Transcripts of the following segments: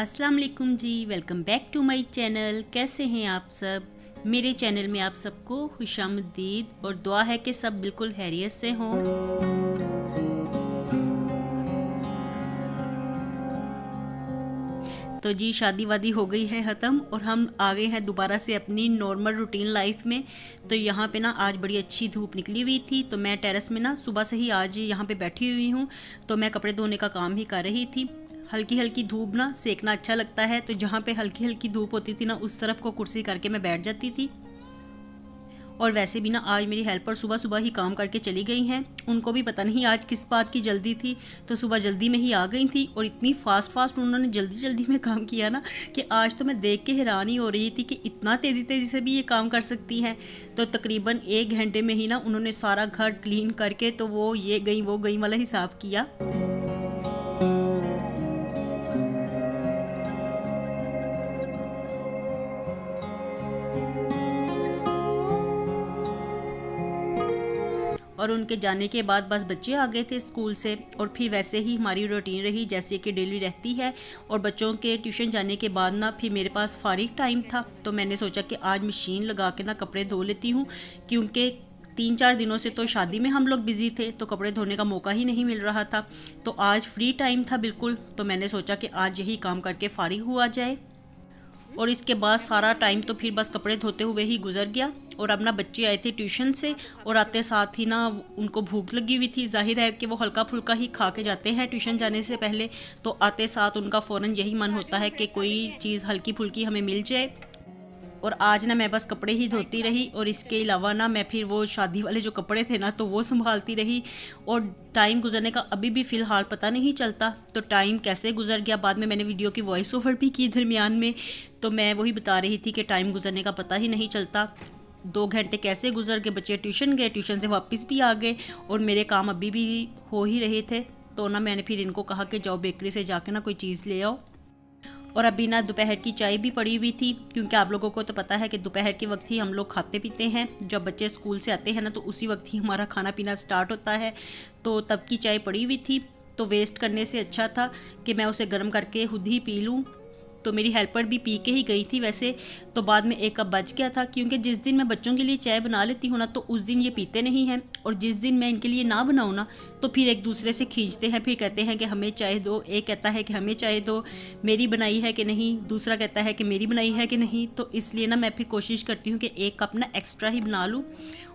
अस्सलाम वालेकुम जी। Welcome back to my channel. कैसे हैं आप सब? मेरे चैनल में आप सबको खुशामदीद और दुआ है कि सब बिल्कुल खैरियत से हों। तो जी शादी वादी हो गई है ख़त्म और हम आ गए हैं दोबारा से अपनी नॉर्मल रूटीन लाइफ में। तो यहाँ पे ना आज बड़ी अच्छी धूप निकली हुई थी, तो मैं टेरेस में ना सुबह से ही आज यहाँ पे बैठी हुई हूँ। तो मैं कपड़े धोने का काम ही कर रही थी। हल्की हल्की धूप ना सेकना अच्छा लगता है, तो जहाँ पे हल्की हल्की धूप होती थी ना उस तरफ को कुर्सी करके मैं बैठ जाती थी। और वैसे भी ना आज मेरी हेल्पर सुबह सुबह ही काम करके चली गई हैं। उनको भी पता नहीं आज किस बात की जल्दी थी, तो सुबह जल्दी में ही आ गई थी और इतनी फास्ट उन्होंने जल्दी जल्दी में काम किया ना कि आज तो मैं देख के हैरान ही हो रही थी कि इतना तेज़ी तेज़ी से भी ये काम कर सकती हैं। तो तकरीबन 1 घंटे में ही ना उन्होंने सारा घर क्लीन करके तो वो ये गई वो गई वाला हिसाब किया। और उनके जाने के बाद बस बच्चे आ गए थे स्कूल से, और फिर वैसे ही हमारी रूटीन रही जैसे कि डेली रहती है। और बच्चों के ट्यूशन जाने के बाद ना फिर मेरे पास फारिग टाइम था, तो मैंने सोचा कि आज मशीन लगा के ना कपड़े धो लेती हूँ, क्योंकि 3-4 दिनों से तो शादी में हम लोग बिज़ी थे, तो कपड़े धोने का मौका ही नहीं मिल रहा था। तो आज फ्री टाइम था बिल्कुल, तो मैंने सोचा कि आज यही काम करके फारिग हुआ जाए। और इसके बाद सारा टाइम तो फिर बस कपड़े धोते हुए ही गुजर गया। और अब ना बच्चे आए थे ट्यूशन से, और आते साथ ही ना उनको भूख लगी हुई थी। जाहिर है कि वो हल्का फुल्का ही खा के जाते हैं ट्यूशन जाने से पहले, तो आते साथ उनका फ़ौरन यही मन होता है कि कोई चीज़ हल्की फुल्की हमें मिल जाए। और आज ना मैं बस कपड़े ही धोती रही, और इसके अलावा ना मैं फिर वो शादी वाले जो कपड़े थे ना तो वो संभालती रही। और टाइम गुजरने का अभी भी फ़िलहाल पता नहीं चलता, तो टाइम कैसे गुजर गया। बाद में मैंने वीडियो की वॉइस ओवर भी की दरमियान में, तो मैं वही बता रही थी कि टाइम गुजरने का पता ही नहीं चलता। 2 घंटे कैसे गुजर के बच्चे ट्यूशन गए, ट्यूशन से वापस भी आ गए, और मेरे काम अभी भी हो ही रहे थे। तो ना मैंने फिर इनको कहा कि जाओ बेकरी से जाके ना कोई चीज़ ले आओ। और अभी ना दोपहर की चाय भी पड़ी हुई थी, क्योंकि आप लोगों को तो पता है कि दोपहर के वक्त ही हम लोग खाते पीते हैं। जब बच्चे स्कूल से आते हैं ना तो उसी वक्त ही हमारा खाना पीना स्टार्ट होता है। तो तब की चाय पड़ी हुई थी, तो वेस्ट करने से अच्छा था कि मैं उसे गर्म करके खुद ही पी लूँ। तो मेरी हेल्पर भी पी के ही गई थी वैसे, तो बाद में 1 कप बच गया था, क्योंकि जिस दिन मैं बच्चों के लिए चाय बना लेती हूँ ना तो उस दिन ये पीते नहीं हैं, और जिस दिन मैं इनके लिए ना बनाऊँ ना तो फिर एक दूसरे से खींचते हैं, फिर कहते हैं कि हमें चाय दो। एक कहता है कि हमें चाय दो, मेरी बनाई है कि नहीं, दूसरा कहता है कि मेरी बनाई है कि नहीं। तो इसलिए ना मैं फिर कोशिश करती हूँ कि 1 कप ना एक्स्ट्रा ही बना लूँ।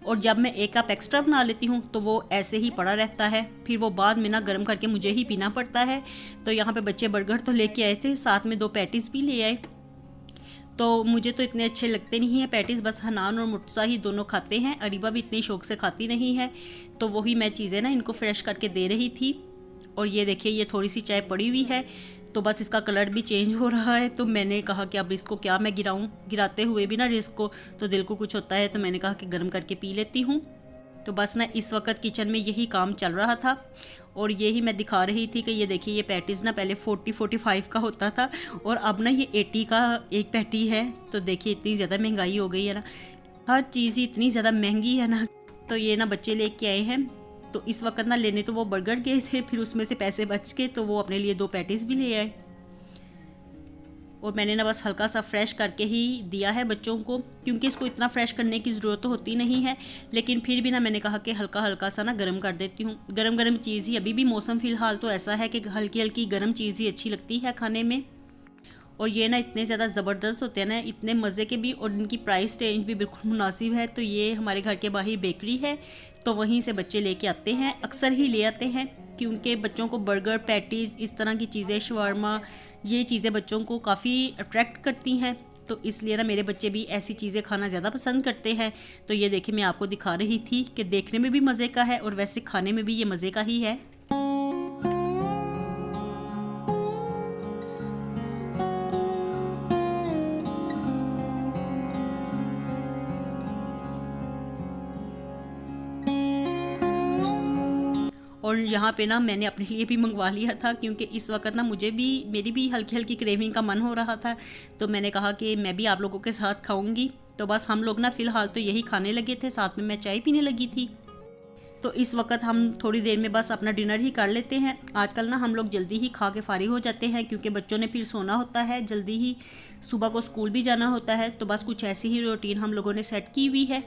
और जब मैं 1 कप एक्स्ट्रा बना लेती हूँ तो वो ऐसे ही पड़ा रहता है, फिर वो बाद में ना गर्म करके मुझे ही पीना पड़ता है। तो यहाँ पे बच्चे बर्गर तो लेके आए थे, साथ में 2 पैटीज़ भी ले आए। तो मुझे तो इतने अच्छे लगते नहीं हैं पैटीज़, बस हनान और मुर्तज़ा ही दोनों खाते हैं। अरीबा भी इतनी शौक से खाती नहीं है, तो वही मैं चीज़ें ना इनको फ्रेश करके दे रही थी। और ये देखिए ये थोड़ी सी चाय पड़ी हुई है, तो बस इसका कलर भी चेंज हो रहा है। तो मैंने कहा कि अब इसको क्या मैं गिराऊं, गिराते हुए भी ना रिस्क को तो दिल को कुछ होता है, तो मैंने कहा कि गर्म करके पी लेती हूँ। तो बस ना इस वक्त किचन में यही काम चल रहा था, और यही मैं दिखा रही थी कि ये देखिए ये पैटीज़ ना पहले 40-45 का होता था, और अब ना ये 80 का एक पैटी है। तो देखिए इतनी ज़्यादा महंगाई हो गई है ना, हर चीज़ ही इतनी ज़्यादा महंगी है ना। तो ये ना बच्चे लेके आए हैं, तो इस वक्त ना लेने तो वो बर्गर गए थे, फिर उसमें से पैसे बच के तो वो अपने लिए 2 पैटीज़ भी ले आए। और मैंने ना बस हल्का सा फ्रेश करके ही दिया है बच्चों को, क्योंकि इसको इतना फ्रेश करने की ज़रूरत तो होती नहीं है, लेकिन फिर भी ना मैंने कहा कि हल्का हल्का सा ना गर्म कर देती हूँ। गरम गरम चीज़ ही, अभी भी मौसम फ़िलहाल तो ऐसा है कि हल्की हल्की गर्म चीज़ ही अच्छी लगती है खाने में। और ये ना इतने ज़्यादा ज़बरदस्त होते हैं ना, इतने मज़े के भी, और इनकी प्राइस रेंज भी बिल्कुल मुनासिब है। तो ये हमारे घर के बाहर बेकरी है, तो वहीं से बच्चे लेके आते हैं, अक्सर ही ले आते हैं, क्योंकि बच्चों को बर्गर, पैटीज़, इस तरह की चीज़ें, शवारमा, ये चीज़ें बच्चों को काफ़ी अट्रैक्ट करती हैं। तो इसलिए ना मेरे बच्चे भी ऐसी चीज़ें खाना ज़्यादा पसंद करते हैं। तो ये देखिए मैं आपको दिखा रही थी कि देखने में भी मज़े का है और वैसे खाने में भी ये मज़े का ही है। और यहाँ पे ना मैंने अपने लिए भी मंगवा लिया था, क्योंकि इस वक्त ना मुझे भी, मेरी भी हल्की हल्की क्रेविंग का मन हो रहा था। तो मैंने कहा कि मैं भी आप लोगों के साथ खाऊंगी। तो बस हम लोग ना फ़िलहाल तो यही खाने लगे थे, साथ में मैं चाय पीने लगी थी। तो इस वक्त हम थोड़ी देर में बस अपना डिनर ही कर लेते हैं। आजकल ना हम लोग जल्दी ही खा के फारिग हो जाते हैं क्योंकि बच्चों ने फिर सोना होता है, जल्दी ही सुबह को स्कूल भी जाना होता है। तो बस कुछ ऐसी ही रूटीन हम लोगों ने सेट की हुई है।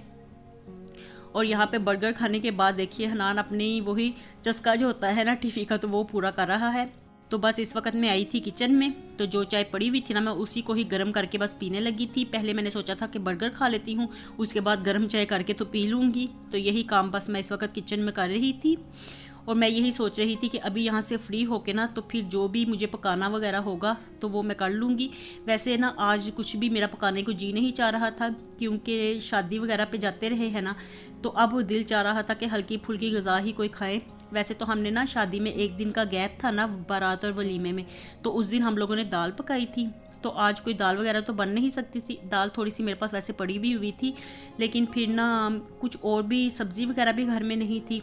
और यहाँ पे बर्गर खाने के बाद देखिए हनान अपनी वही चस्का जो होता है ना टिफ़ी का, तो वो पूरा कर रहा है। तो बस इस वक्त मैं आई थी किचन में, तो जो चाय पड़ी हुई थी ना मैं उसी को ही गर्म करके बस पीने लगी थी। पहले मैंने सोचा था कि बर्गर खा लेती हूँ, उसके बाद गर्म चाय करके तो पी लूँगी। तो यही काम बस मैं इस वक्त किचन में कर रही थी। और मैं यही सोच रही थी कि अभी यहाँ से फ्री होके ना तो फिर जो भी मुझे पकाना वगैरह होगा तो वो मैं कर लूँगी। वैसे ना आज कुछ भी मेरा पकाने को जी नहीं चाह रहा था क्योंकि शादी वगैरह पे जाते रहे हैं ना, तो अब दिल चाह रहा था कि हल्की फुल्की ग़िज़ा ही कोई खाए। वैसे तो हमने ना शादी में एक दिन का गैप था ना बारात और वलीमे में, तो उस दिन हम लोगों ने दाल पकाई थी। तो आज कोई दाल वगैरह तो बन नहीं सकती थी। दाल थोड़ी सी मेरे पास वैसे पड़ी भी हुई थी, लेकिन फिर ना कुछ और भी सब्ज़ी वगैरह भी घर में नहीं थी।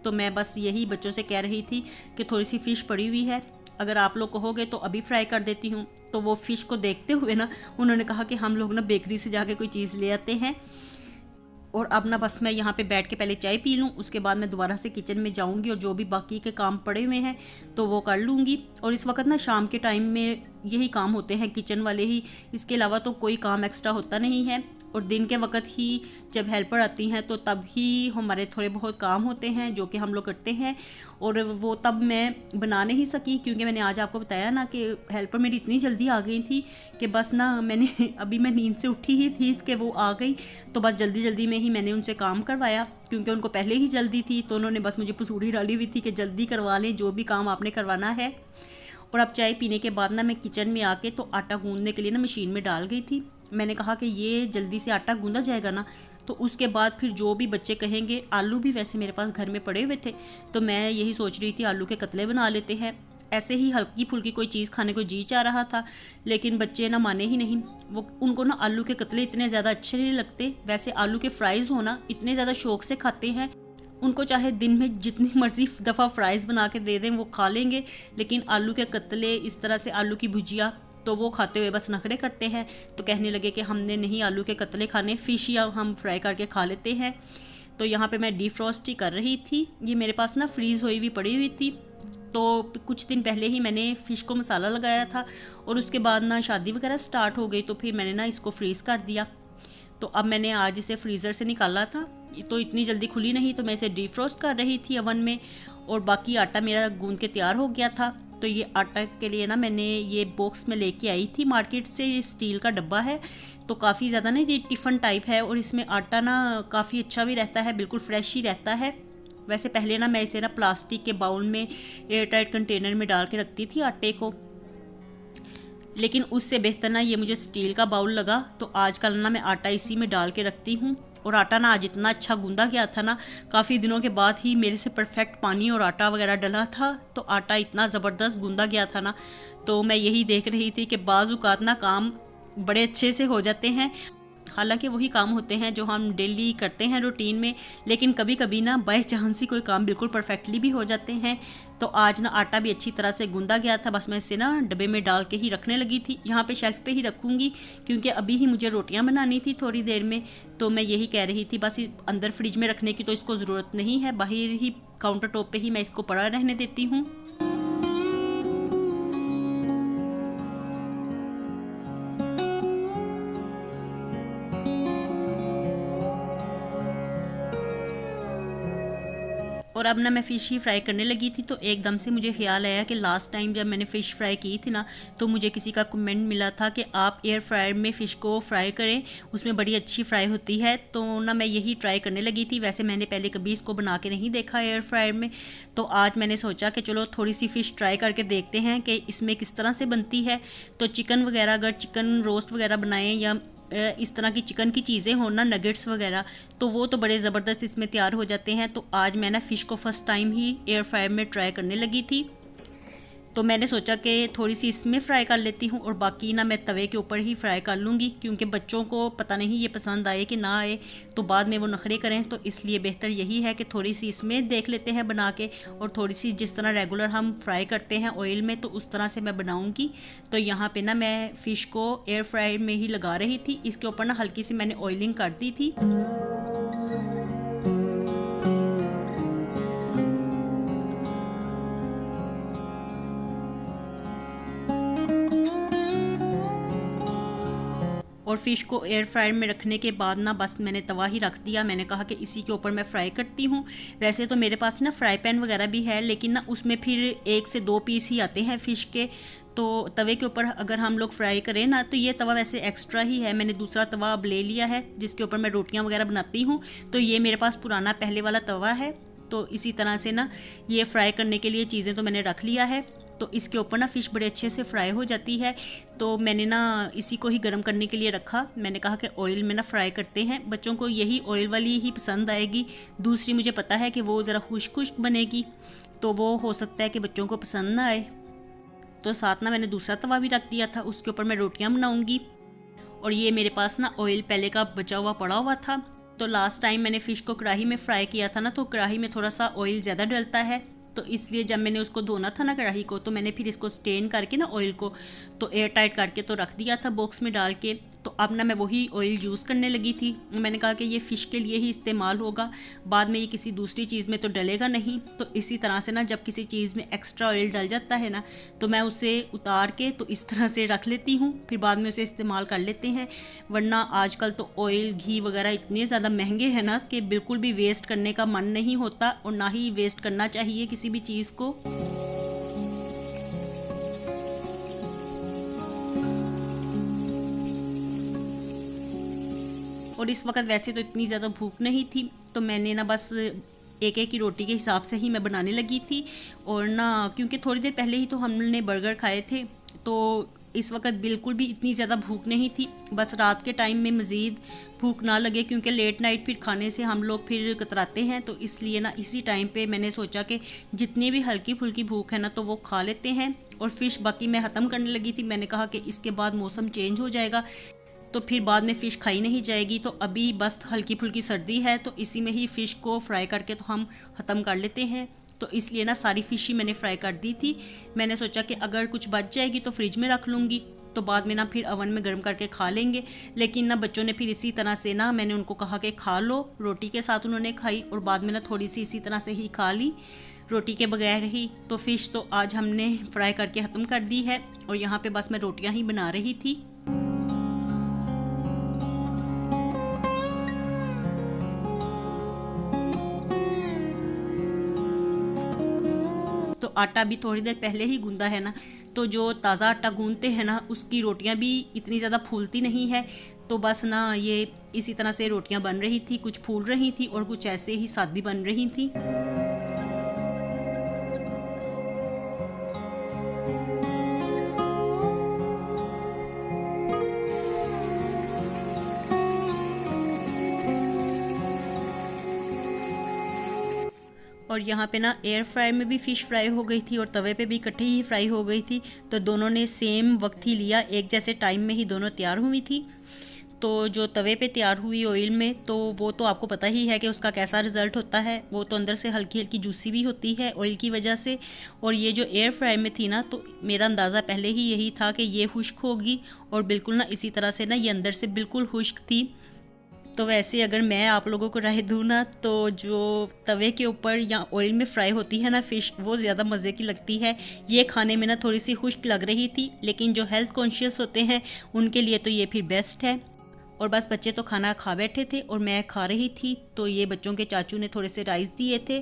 तो मैं बस यही बच्चों से कह रही थी कि थोड़ी सी फ़िश पड़ी हुई है, अगर आप लोग कहोगे तो अभी फ्राई कर देती हूँ। तो वो फ़िश को देखते हुए ना उन्होंने कहा कि हम लोग ना बेकरी से जाके कोई चीज़ ले आते हैं। और अब ना बस मैं यहाँ पे बैठ के पहले चाय पी लूँ, उसके बाद मैं दोबारा से किचन में जाऊँगी और जो भी बाकी के काम पड़े हुए हैं तो वो कर लूँगी। और इस वक्त ना शाम के टाइम में यही काम होते हैं किचन वाले ही, इसके अलावा तो कोई काम एक्स्ट्रा होता नहीं है। और दिन के वक्त ही जब हेल्पर आती हैं तो तब ही हमारे थोड़े बहुत काम होते हैं जो कि हम लोग करते हैं। और वो तब मैं बना नहीं सकी क्योंकि मैंने आज आपको बताया ना कि हेल्पर मेरी इतनी जल्दी आ गई थी कि बस ना मैंने अभी मैं नींद से उठी ही थी कि वो आ गई। तो बस जल्दी जल्दी में ही मैंने उनसे काम करवाया क्योंकि उनको पहले ही जल्दी थी, तो उन्होंने बस मुझे पसूड़ी डाली हुई थी कि जल्दी करवा लें जो भी काम आपने करवाना है। और अब चाय पीने के बाद ना मैं किचन में आके तो आटा गूंदने के लिए ना मशीन में डाल गई थी। मैंने कहा कि ये जल्दी से आटा गूंदा जाएगा ना तो उसके बाद फिर जो भी बच्चे कहेंगे। आलू भी वैसे मेरे पास घर में पड़े हुए थे, तो मैं यही सोच रही थी आलू के कतले बना लेते हैं। ऐसे ही हल्की फुल्की कोई चीज़ खाने को जी चाह रहा था, लेकिन बच्चे ना माने ही नहीं। वो उनको ना आलू के कतले इतने ज़्यादा अच्छे नहीं लगते। वैसे आलू के फ्राइज़ होना इतने ज़्यादा शौक़ से खाते हैं, उनको चाहे दिन में जितनी मर्ज़ी दफ़ा फ्राइज़ बना के दे दें वो खा लेंगे, लेकिन आलू के कतले इस तरह से आलू की भुजिया तो वो खाते हुए बस नखरे करते हैं। तो कहने लगे कि हमने नहीं आलू के कतले खाने, फ़िश या हम फ्राई करके खा लेते हैं। तो यहाँ पे मैं डिफ्रॉस्ट ही कर रही थी। ये मेरे पास ना फ्रीज़ हुई हुई पड़ी हुई थी, तो कुछ दिन पहले ही मैंने फ़िश को मसाला लगाया था और उसके बाद ना शादी वगैरह स्टार्ट हो गई तो फिर मैंने ना इसको फ्रीज़ कर दिया। तो अब मैंने आज इसे फ्रीज़र से निकाला था तो इतनी जल्दी खुली नहीं, तो मैं इसे डिफ्रॉस्ट कर रही थी अवन में। और बाकी आटा मेरा गूंद के तैयार हो गया था। तो ये आटा के लिए ना मैंने ये बॉक्स में लेके आई थी मार्केट से, ये स्टील का डब्बा है। तो काफ़ी ज़्यादा ना ये टिफ़न टाइप है और इसमें आटा ना काफ़ी अच्छा भी रहता है, बिल्कुल फ्रेश ही रहता है। वैसे पहले ना मैं इसे ना प्लास्टिक के बाउल में एयर टाइट कंटेनर में डाल के रखती थी आटे को, लेकिन उससे बेहतर ना ये मुझे स्टील का बाउल लगा। तो आजकल ना मैं आटा इसी में डाल के रखती हूँ। और आटा ना आज इतना अच्छा गूंदा गया था ना, काफ़ी दिनों के बाद ही मेरे से परफेक्ट पानी और आटा वगैरह डला था, तो आटा इतना ज़बरदस्त गूंदा गया था ना। तो मैं यही देख रही थी कि बाज़ औक़ात ना काम बड़े अच्छे से हो जाते हैं, हालांकि वही काम होते हैं जो हम डेली करते हैं रूटीन में, लेकिन कभी कभी ना बाय चांस ही कोई काम बिल्कुल परफेक्टली भी हो जाते हैं। तो आज ना आटा भी अच्छी तरह से गूंदा गया था। बस मैं इसे ना डब्बे में डाल के ही रखने लगी थी। यहाँ पे शेल्फ़ पे ही रखूँगी क्योंकि अभी ही मुझे रोटियाँ बनानी थी थोड़ी देर में। तो मैं यही कह रही थी बस अंदर फ्रिज में रखने की तो इसको ज़रूरत नहीं है, बाहर ही काउंटर टॉप पर ही मैं इसको पड़ा रहने देती हूँ। और अब ना मैं फ़िश ही फ्राई करने लगी थी, तो एकदम से मुझे ख्याल आया कि लास्ट टाइम जब मैंने फ़िश फ्राई की थी ना, तो मुझे किसी का कमेंट मिला था कि आप एयर फ्रायर में फ़िश को फ्राई करें, उसमें बड़ी अच्छी फ्राई होती है। तो ना मैं यही ट्राई करने लगी थी। वैसे मैंने पहले कभी इसको बना के नहीं देखा एयर फ्रायर में, तो आज मैंने सोचा कि चलो थोड़ी सी फ़िश ट्राई करके देखते हैं कि इसमें किस तरह से बनती है। तो चिकन वगैरह, अगर चिकन रोस्ट वगैरह बनाएं या इस तरह की चिकन की चीज़ें हो ना, नगेट्स वगैरह, तो वो तो बड़े ज़बरदस्त इसमें तैयार हो जाते हैं। तो आज मैं ना फ़िश को फ़र्स्ट टाइम ही एयर फ्रायर में ट्राई करने लगी थी, तो मैंने सोचा कि थोड़ी सी इसमें फ़्राई कर लेती हूँ और बाकी ना मैं तवे के ऊपर ही फ्राई कर लूँगी, क्योंकि बच्चों को पता नहीं ये पसंद आए कि ना आए, तो बाद में वो नखरे करें। तो इसलिए बेहतर यही है कि थोड़ी सी इसमें देख लेते हैं बना के, और थोड़ी सी जिस तरह रेगुलर हम फ्राई करते हैं ऑयल में, तो उस तरह से मैं बनाऊँगी। तो यहाँ पर ना मैं फ़िश को एयर फ्रायर में ही लगा रही थी। इसके ऊपर ना हल्की सी मैंने ऑयलिंग कर दी थी। और फ़िश को एयर फ्रायर में रखने के बाद ना बस मैंने तवा ही रख दिया। मैंने कहा कि इसी के ऊपर मैं फ्राई करती हूँ। वैसे तो मेरे पास ना फ्राई पैन वगैरह भी है, लेकिन ना उसमें फिर 1 से 2 पीस ही आते हैं फ़िश के। तो तवे के ऊपर अगर हम लोग फ्राई करें ना, तो ये तवा वैसे एक्स्ट्रा ही है। मैंने दूसरा तवा अब ले लिया है जिसके ऊपर मैं रोटियाँ वगैरह बनाती हूँ। तो ये मेरे पास पुराना पहले वाला तवा है। तो इसी तरह से ना ये फ्राई करने के लिए चीज़ें तो मैंने रख लिया है। तो इसके ऊपर ना फ़िश बड़े अच्छे से फ्राई हो जाती है। तो मैंने ना इसी को ही गर्म करने के लिए रखा। मैंने कहा कि ऑयल में ना फ्राई करते हैं, बच्चों को यही ऑयल वाली ही पसंद आएगी। दूसरी मुझे पता है कि वो ज़रा खुश्क खुश्क बनेगी, तो वो हो सकता है कि बच्चों को पसंद ना आए। तो साथ ना मैंने दूसरा तवा भी रख दिया था, उसके ऊपर मैं रोटियां बनाऊंगी। और ये मेरे पास ना ऑयल पहले का बचा हुआ पड़ा हुआ था। तो लास्ट टाइम मैंने फ़िश को कढ़ाई में फ्राई किया था ना, तो कढ़ाई में थोड़ा सा ऑयल ज़्यादा डलता है। तो इसलिए जब मैंने उसको धोना था ना कढ़ाई को, तो मैंने फिर इसको स्टेन करके ना ऑयल को तो एयर टाइट करके तो रख दिया था बॉक्स में डाल के। तो अब ना मैं वही ऑयल यूज़ करने लगी थी। मैंने कहा कि ये फ़िश के लिए ही इस्तेमाल होगा, बाद में ये किसी दूसरी चीज़ में तो डलेगा नहीं। तो इसी तरह से ना जब किसी चीज़ में एक्स्ट्रा ऑयल डल जाता है ना, तो मैं उसे उतार के तो इस तरह से रख लेती हूँ, फिर बाद में उसे इस्तेमाल कर लेते हैं। वरना आजकल तो ऑयल घी वगैरह इतने ज़्यादा महंगे हैं ना कि बिल्कुल भी वेस्ट करने का मन नहीं होता, और ना ही वेस्ट करना चाहिए किसी भी चीज़ को। और इस वक्त वैसे तो इतनी ज़्यादा भूख नहीं थी, तो मैंने ना बस एक एक की रोटी के हिसाब से ही मैं बनाने लगी थी। और ना क्योंकि थोड़ी देर पहले ही तो हमने बर्गर खाए थे, तो इस वक्त बिल्कुल भी इतनी ज़्यादा भूख नहीं थी। बस रात के टाइम में मज़ीद भूख ना लगे, क्योंकि लेट नाइट फिर खाने से हम लोग फिर कतराते हैं। तो इसलिए ना इसी टाइम पे मैंने सोचा कि जितनी भी हल्की फुल्की भूख है ना, तो वो खा लेते हैं। और फ़िश बाकी मैं ख़त्म करने लगी थी। मैंने कहा कि इसके बाद मौसम चेंज हो जाएगा, तो फिर बाद में फ़िश खाई नहीं जाएगी। तो अभी बस हल्की फुल्की सर्दी है, तो इसी में ही फ़िश को फ्राई करके तो हम ख़त्म कर लेते हैं। तो इसलिए ना सारी फ़िश ही मैंने फ्राई कर दी थी। मैंने सोचा कि अगर कुछ बच जाएगी तो फ्रिज में रख लूँगी, तो बाद में ना फिर अवन में गर्म करके खा लेंगे। लेकिन ना बच्चों ने फिर इसी तरह से ना, मैंने उनको कहा कि खा लो, रोटी के साथ उन्होंने खाई, और बाद में ना थोड़ी सी इसी तरह से ही खा ली, रोटी के बगैर ही। तो फ़िश तो आज हमने फ्राई करके ख़त्म कर दी है, और यहाँ पे बस मैं रोटियाँ ही बना रही थी। तो आटा भी थोड़ी देर पहले ही गूंदा है ना, तो जो ताज़ा आटा गूंदते हैं ना, उसकी रोटियां भी इतनी ज़्यादा फूलती नहीं है। तो बस ना ये इसी तरह से रोटियां बन रही थी, कुछ फूल रही थी और कुछ ऐसे ही सादी बन रही थी। और यहाँ पे ना एयर फ्रायर में भी फ़िश फ्राई हो गई थी, और तवे पे भी इकट्ठी ही फ्राई हो गई थी। तो दोनों ने सेम वक्त ही लिया, एक जैसे टाइम में ही दोनों तैयार हुई थी। तो जो तवे पे तैयार हुई ऑयल में, तो वो तो आपको पता ही है कि उसका कैसा रिज़ल्ट होता है। वो तो अंदर से हल्की हल्की जूसी भी होती है ऑयल की वजह से। और ये जो एयर फ्रायर में थी ना, तो मेरा अंदाज़ा पहले ही यही था कि ये खुश्क होगी, और बिल्कुल ना इसी तरह से ना ये अंदर से बिल्कुल खुश्क थी। तो वैसे अगर मैं आप लोगों को राय दूँ ना, तो जो तवे के ऊपर या ऑयल में फ्राई होती है ना फ़िश, वो ज़्यादा मज़े की लगती है। ये खाने में ना थोड़ी सी खुश्क लग रही थी, लेकिन जो हेल्थ कॉन्शियस होते हैं उनके लिए तो ये फिर बेस्ट है। और बस बच्चे तो खाना खा बैठे थे और मैं खा रही थी। तो ये बच्चों के चाचू ने थोड़े से राइस दिए थे।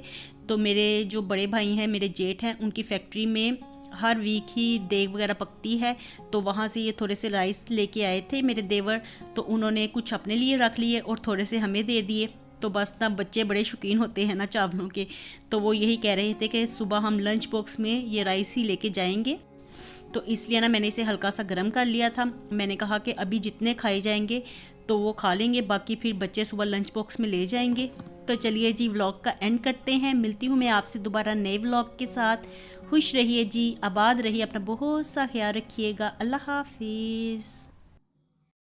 तो मेरे जो बड़े भाई हैं, मेरे जेठ हैं, उनकी फैक्ट्री में हर वीक ही देग वगैरह पकती है, तो वहाँ से ये थोड़े से राइस लेके आए थे मेरे देवर। तो उन्होंने कुछ अपने लिए रख लिए और थोड़े से हमें दे दिए। तो बस ना बच्चे बड़े शौकीन होते हैं ना चावलों के, तो वो यही कह रहे थे कि सुबह हम लंच बॉक्स में ये राइस ही लेके जाएंगे। तो इसलिए ना मैंने इसे हल्का सा गर्म कर लिया था। मैंने कहा कि अभी जितने खाए जाएंगे तो वो खा लेंगे, बाकी फिर बच्चे सुबह लंच बॉक्स में ले जाएंगे। तो चलिए जी, व्लॉग का एंड करते हैं। मिलती हूँ मैं आपसे दोबारा नए व्लॉग के साथ। खुश रहिए जी, आबाद रहिए, अपना बहुत सा ख्याल रखिएगा। अल्लाह हाफिज़।